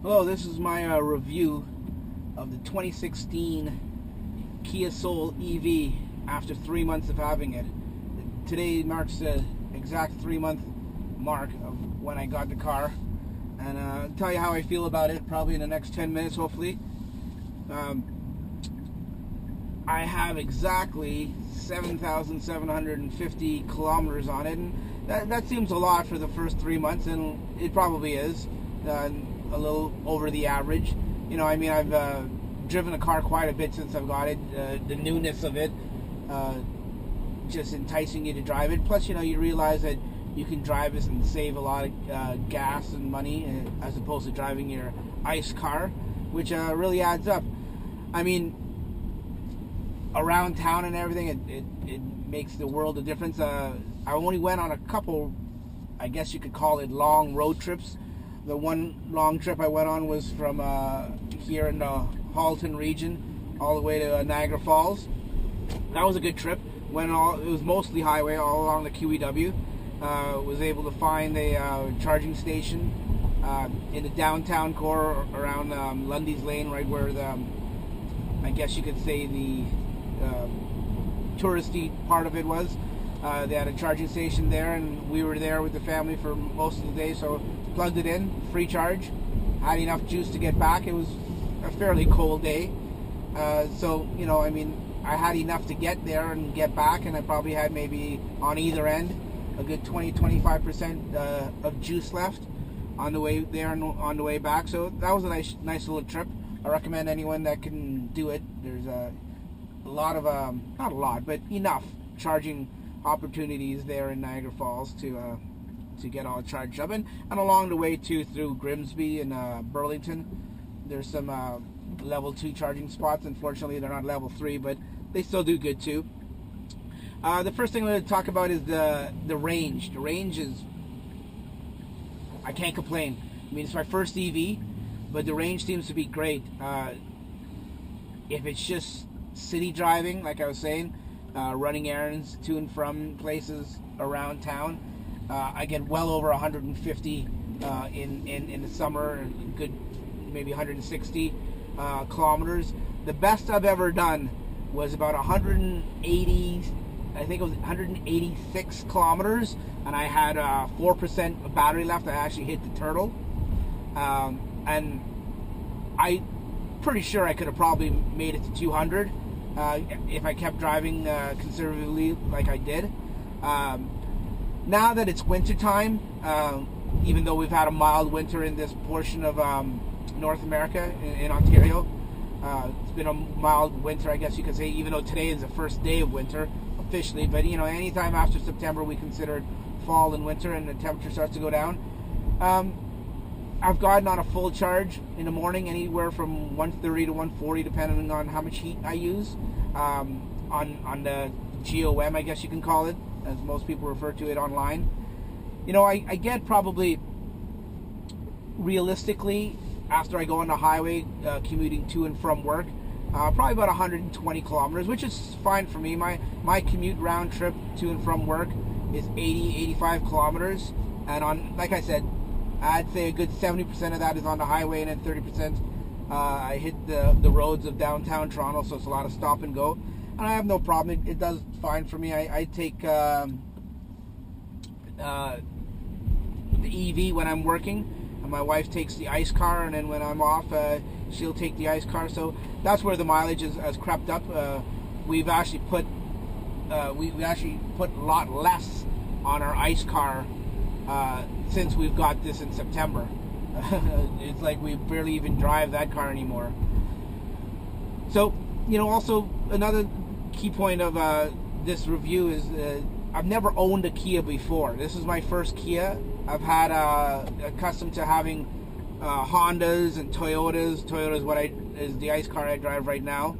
Hello, this is my review of the 2016 Kia Soul EV after 3 months of having it. Today marks the exact 3-month mark of when I got the car, and I'll tell you how I feel about it probably in the next 10 minutes, hopefully. I have exactly 7,750 kilometers on it, and that seems a lot for the first 3 months, and it probably is. A little over the average. You know, I mean, I've driven a car quite a bit since I've got it. The newness of it just enticing you to drive it. Plus, you know, you realize that you can drive this and save a lot of gas and money as opposed to driving your ICE car, which really adds up. I mean, around town and everything, it makes the world of difference. I only went on a couple, I guess you could call it, long road trips. The one long trip I went on was from here in the Halton region all the way to Niagara Falls. That was a good trip. It was mostly highway all along the QEW. Was able to find a charging station in the downtown core around Lundy's Lane, right where I guess you could say the touristy part of it was. They had a charging station there, and we were there with the family for most of the day, so plugged it in, free charge, had enough juice to get back. It was a fairly cold day, so, you know, I mean, I had enough to get there and get back, and I probably had maybe on either end a good 20-25% of juice left on the way there and on the way back. So that was a nice little trip. I recommend anyone that can do it. There's a lot of not a lot, but enough charging opportunities there in Niagara Falls to get all charged up, and along the way too, through Grimsby and Burlington, there's some level 2 charging spots. Unfortunately, they're not level 3, but they still do good too. The first thing I'm going to talk about is the range. The range is, I can't complain. I mean, it's my first EV, but the range seems to be great. If it's just city driving, like I was saying, running errands to and from places around town, I get well over 150 in the summer, good maybe 160 kilometers. The best I've ever done was about 180, I think it was 186 kilometers, and I had 4% battery left. I actually hit the turtle, and I'm pretty sure I could have probably made it to 200 if I kept driving conservatively like I did. Now that it's winter time, even though we've had a mild winter in this portion of North America, in Ontario, it's been a mild winter, I guess you could say, even though today is the first day of winter officially. But, you know, anytime after September we consider it fall and winter, and the temperature starts to go down. I've gotten on a full charge in the morning, anywhere from 130 to 140, depending on how much heat I use, on the GOM, I guess you can call it, as most people refer to it online. You know, I get probably, realistically, after I go on the highway commuting to and from work, probably about 120 kilometers, which is fine for me. My commute round trip to and from work is 85 kilometers, and on, like I said, I'd say a good 70% of that is on the highway, and then 30% I hit the roads of downtown Toronto, so it's a lot of stop and go. And I have no problem. It does fine for me. I take the EV when I'm working, and my wife takes the ICE car, and then when I'm off, she'll take the ICE car. So that's where the mileage has crept up. We've actually put a lot less on our ICE car since we've got this in September. It's like we barely even drive that car anymore. So, you know, also another key point of this review is I've never owned a Kia before. This is my first Kia. I've had accustomed to having Hondas and Toyotas. Toyota is the ICE car I drive right now.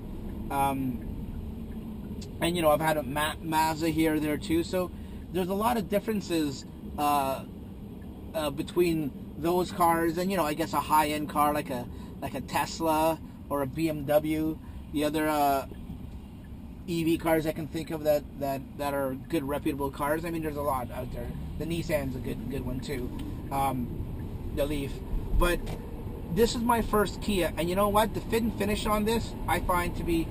And, you know, I've had a Mazda here or there too. So there's a lot of differences between those cars and, you know, I guess a high-end car like a Tesla or a BMW. The other EV cars I can think of that are good, reputable cars. I mean, there's a lot out there. The Nissan's a good one too. The Leaf. But this is my first Kia, and you know what? The fit and finish on this I find to be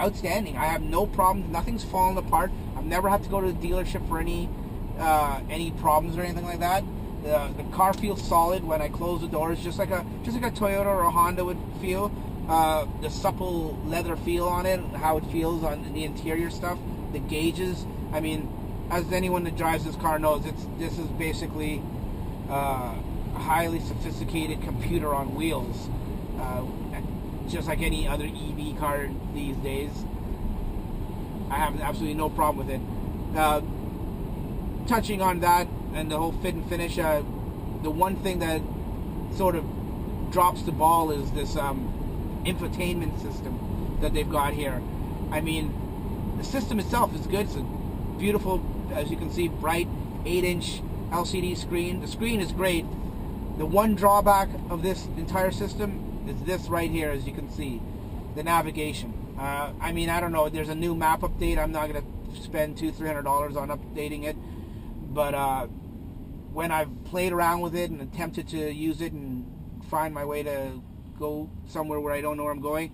outstanding. I have no problems. Nothing's fallen apart. I've never had to go to the dealership for any problems or anything like that. The car feels solid when I close the doors, just like a Toyota or a Honda would feel. The supple leather feel on it, how it feels on the interior stuff, the gauges. I mean, as anyone that drives this car knows, this is basically a highly sophisticated computer on wheels, just like any other EV car these days. I have absolutely no problem with it. Touching on that and the whole fit and finish, the one thing that sort of drops the ball is this infotainment system that they've got here. I mean, the system itself is good. It's a beautiful, as you can see, bright 8-inch LCD screen. The screen is great. The one drawback of this entire system is this right here, as you can see, the navigation. I mean, I don't know, there's a new map update. I'm not going to spend $200-300 on updating it, but when I've played around with it and attempted to use it and find my way to go somewhere where I don't know where I'm going,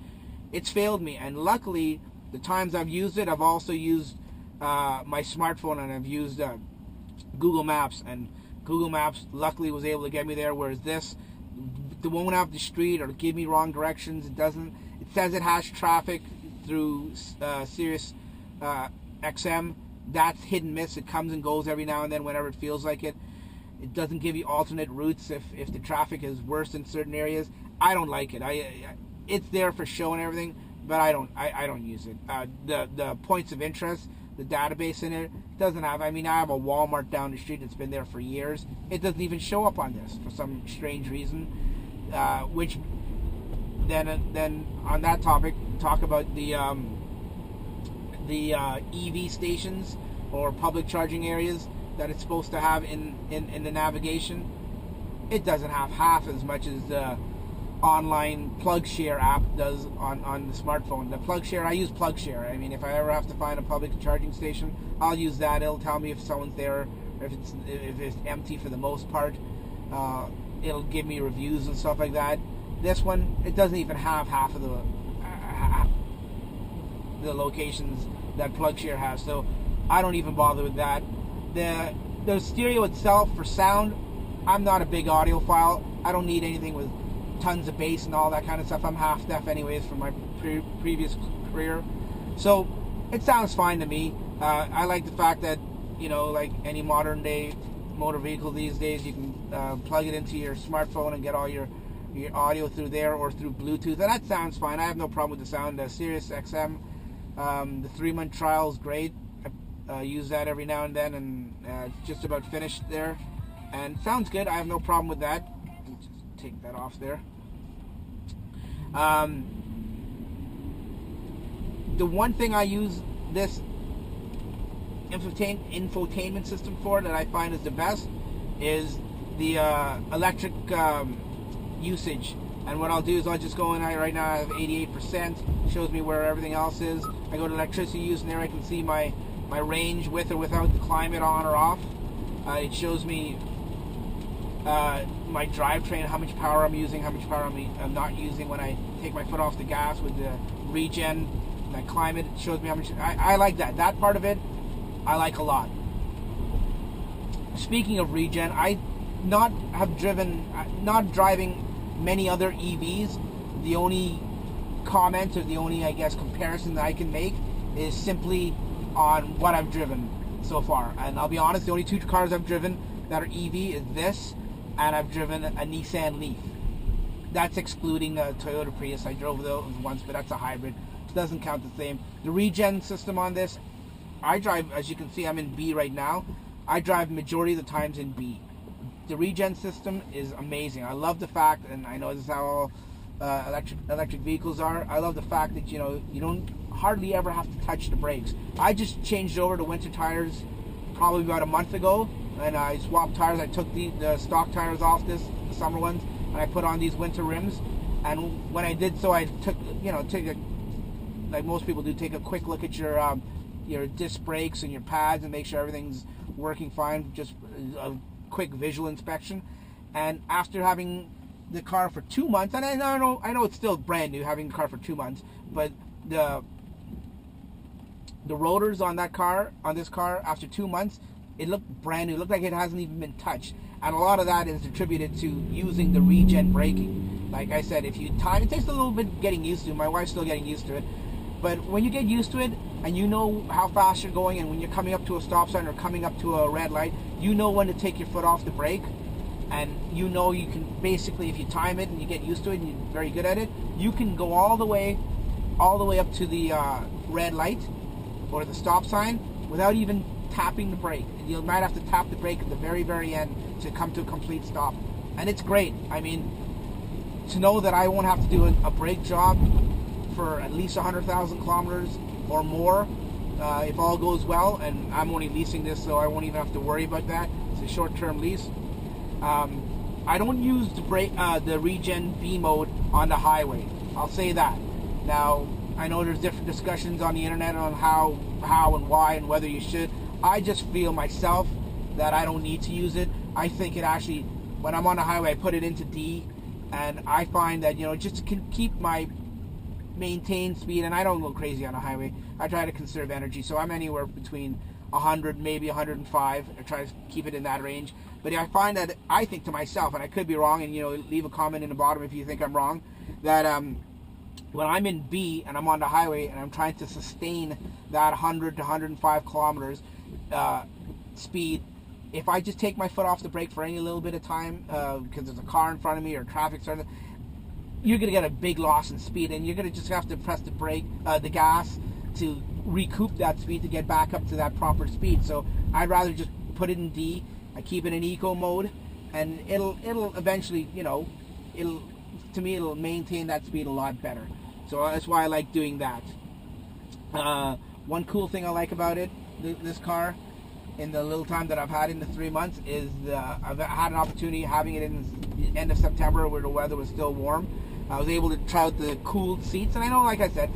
it's failed me. And luckily, the times I've used it, I've also used my smartphone, and I've used Google Maps, and Google Maps luckily was able to get me there, whereas this won't have the street or give me wrong directions. It doesn't. It says it has traffic through Sirius XM. That's hit and miss. It comes and goes every now and then whenever it feels like it. It doesn't give you alternate routes if the traffic is worse in certain areas. I don't like it. It's there for show and everything, but I don't use it. The points of interest, the database in it doesn't have. I mean, I have a Walmart down the street that's been there for years. It doesn't even show up on this for some strange reason. Which then on that topic, talk about the EV stations or public charging areas that it's supposed to have in the navigation. It doesn't have half as much as the online PlugShare app does on the smartphone. The PlugShare, I use PlugShare. I mean, if I ever have to find a public charging station, I'll use that. It'll tell me if someone's there, or if it's empty for the most part. It'll give me reviews and stuff like that. This one, it doesn't even have half of the locations that PlugShare has, so I don't even bother with that. The stereo itself for sound, I'm not a big audiophile. I don't need anything with tons of bass and all that kind of stuff. I'm half deaf anyways from my previous career, so it sounds fine to me. I like the fact that, you know, like any modern day motor vehicle these days, you can plug it into your smartphone and get all your audio through there or through Bluetooth, and that sounds fine. I have no problem with the sound. Sirius XM, the 3-month trial is great. I use that every now and then, and just about finished there, and sounds good. I have no problem with that. Just take that off there. The one thing I use this infotainment system for that I find is the best is the electric usage. And what I'll do is I'll just go in. Right now I have 88%. Shows me where everything else is. I go to electricity use, and there I can see my range with or without the climate on or off. It shows me my drivetrain, how much power I'm using, how much power I'm not using when I take my foot off the gas with the Regen. That climate, it shows me how much. I like that. That part of it, I like a lot. Speaking of Regen, not driving many other EVs. The only comment, or the only, I guess, comparison that I can make is simply on what I've driven so far. And I'll be honest, the only 2 cars I've driven that are EV is this, and I've driven a Nissan Leaf. That's excluding a Toyota Prius. I drove those once, but that's a hybrid. It doesn't count the same. The Regen system on this, I drive, as you can see, I'm in B right now. I drive majority of the times in B. The Regen system is amazing. I love the fact, and I know this is how all electric vehicles are, I love the fact that, you know, you don't hardly ever have to touch the brakes. I just changed over to winter tires probably about a month ago, and I swapped tires. I took the stock tires off the summer ones, and I put on these winter rims. And when I did so, I took like most people do, take a quick look at your disc brakes and your pads and make sure everything's working fine. Just a quick visual inspection. And after having the car for 2 months, and I know it's still brand new having the car for 2 months, but the rotors on this car after 2 months, it looked brand new. It looked like it hasn't even been touched, and a lot of that is attributed to using the regen braking. Like I said, if you time, it takes a little bit getting used to. My wife's still getting used to it, but when you get used to it and you know how fast you're going, and when you're coming up to a stop sign or coming up to a red light, you know when to take your foot off the brake. And you know you can basically, if you time it and you get used to it and you're very good at it, you can go all the way up to the red light or the stop sign without even tapping the brake. And you might have to tap the brake at the very, very end to come to a complete stop. And it's great. I mean, to know that I won't have to do a brake job for at least 100,000 kilometers or more, if all goes well, and I'm only leasing this, so I won't even have to worry about that. It's a short-term lease. I don't use the Regen B mode on the highway. I'll say that. Now, I know there's different discussions on the internet on how and why and whether you should. I just feel myself that I don't need to use it. I think it actually, when I'm on the highway, I put it into D, and I find that, just to keep my maintained speed, and I don't go crazy on the highway. I try to conserve energy, so I'm anywhere between 100, maybe 105. I try to keep it in that range. But I find that, I think to myself, and I could be wrong, and leave a comment in the bottom if you think I'm wrong, that when I'm in B and I'm on the highway and I'm trying to sustain that 100 to 105 kilometers speed, if I just take my foot off the brake for any little bit of time, because there's a car in front of me or traffic starting, you're going to get a big loss in speed, and you're going to just have to press the brake, the gas, to recoup that speed to get back up to that proper speed. So I'd rather just put it in D. I keep it in eco mode, and it'll eventually, it'll maintain that speed a lot better. So that's why I like doing that. One cool thing I like about it, this car, in the little time that I've had in the 3 months, is I've had an opportunity having it in the end of September where the weather was still warm. I was able to try out the cooled seats, and I know, like I said,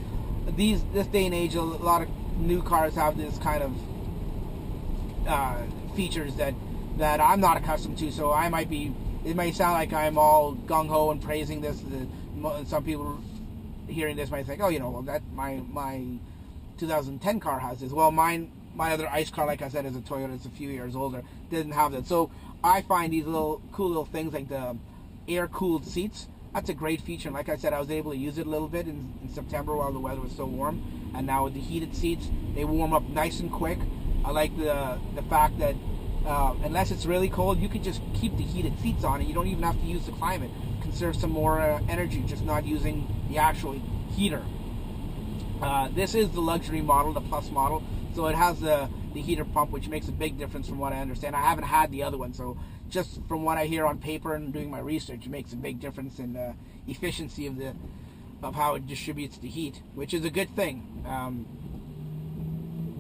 this day and age, a lot of new cars have this kind of features that I'm not accustomed to. So it might sound like I'm all gung-ho and praising this. Some people hearing this might think, that my 2010 car has this. Well, my other ICE car, like I said, is a Toyota. It's a few years older. Didn't have that. So I find these cool little things like the air-cooled seats. That's a great feature. And like I said, I was able to use it a little bit in September while the weather was so warm. And now with the heated seats, they warm up nice and quick. I like the fact that unless it's really cold, you can just keep the heated seats on, and you don't even have to use the climate. Conserve some more energy, just not using the actual heater. This is the luxury model, the Plus model, so it has the heater pump, which makes a big difference from what I understand. I haven't had the other one, so just from what I hear on paper and doing my research, it makes a big difference in the efficiency of how it distributes the heat, which is a good thing.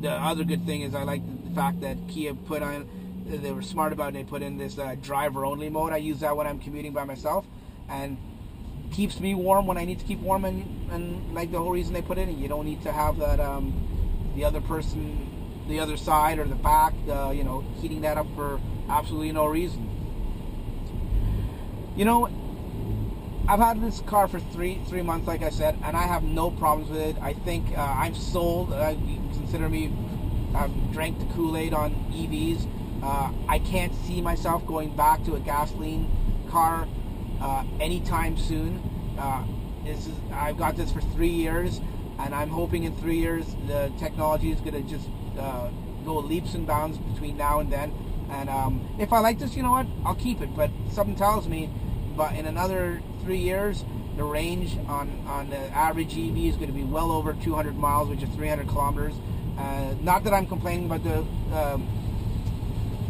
The other good thing is I like the fact that Kia they were smart about it. They put in this driver-only mode. I use that when I'm commuting by myself, and keeps me warm when I need to keep warm, and like the whole reason they put it in. You don't need to have that the other person, the other side or the back, heating that up for absolutely no reason. I've had this car for three months, like I said, and I have no problems with it. I think I'm sold. You can consider me, I've drank the Kool-Aid on EVs. I can't see myself going back to a gasoline car anytime soon. I've got this for 3 years, and I'm hoping in 3 years the technology is going to just go leaps and bounds between now and then. And if I like this, you know what, I'll keep it. But something tells me, but in another 3 years, the range on the average EV is going to be well over 200 miles, which is 300 kilometers. Not that I'm complaining about the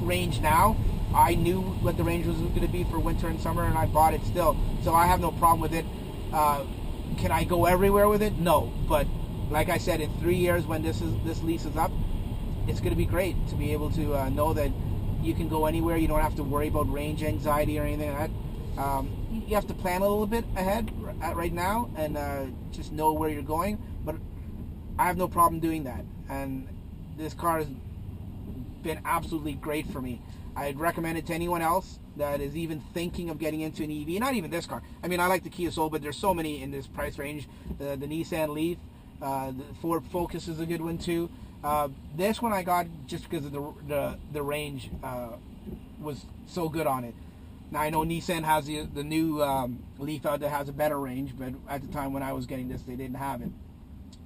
range now. I knew what the range was going to be for winter and summer, and I bought it still. So I have no problem with it. Can I go everywhere with it? No. But like I said, in 3 years when this lease is up, it's going to be great to be able to know that you can go anywhere. You don't have to worry about range anxiety or anything like that. You have to plan a little bit ahead right now and just know where you're going. But I have no problem doing that. And this car has been absolutely great for me. I'd recommend it to anyone else that is even thinking of getting into an EV. Not even this car. I mean, I like the Kia Soul, but there's so many in this price range. The Nissan Leaf, the Ford Focus is a good one too. This one I got just because of the range was so good on it. Now I know Nissan has the new Leaf out that has a better range, but at the time when I was getting this, they didn't have it.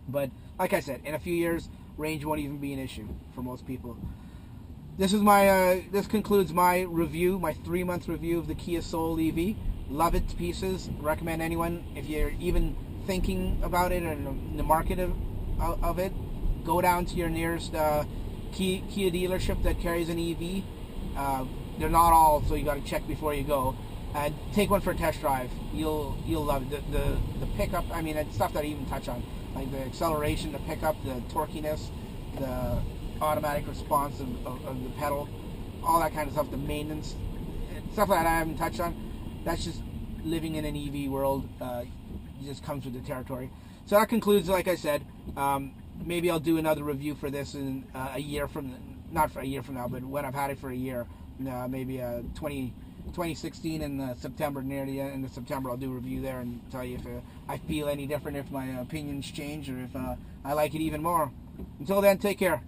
But like I said, in a few years, range won't even be an issue for most people. This is my this concludes my review, my 3-month review of the Kia Soul EV. Love it to pieces. Recommend anyone, if you're even thinking about it or in the market of it, go down to your nearest Kia dealership that carries an EV. They're not all, so you got to check before you go. And take one for a test drive. You'll love it. The pickup. I mean, it's stuff that I even touch on, like the acceleration, the pickup, the torquiness, the automatic response of the pedal, all that kind of stuff. The maintenance, stuff that I haven't touched on. That's just living in an EV world. It just comes with the territory. So that concludes, like I said. Maybe I'll do another review for this in a year from, not for a year from now, but when I've had it for a year. Maybe 2016 in September, near the end of September, I'll do a review there and tell you if I feel any different, if my opinions change, or if I like it even more. Until then, take care.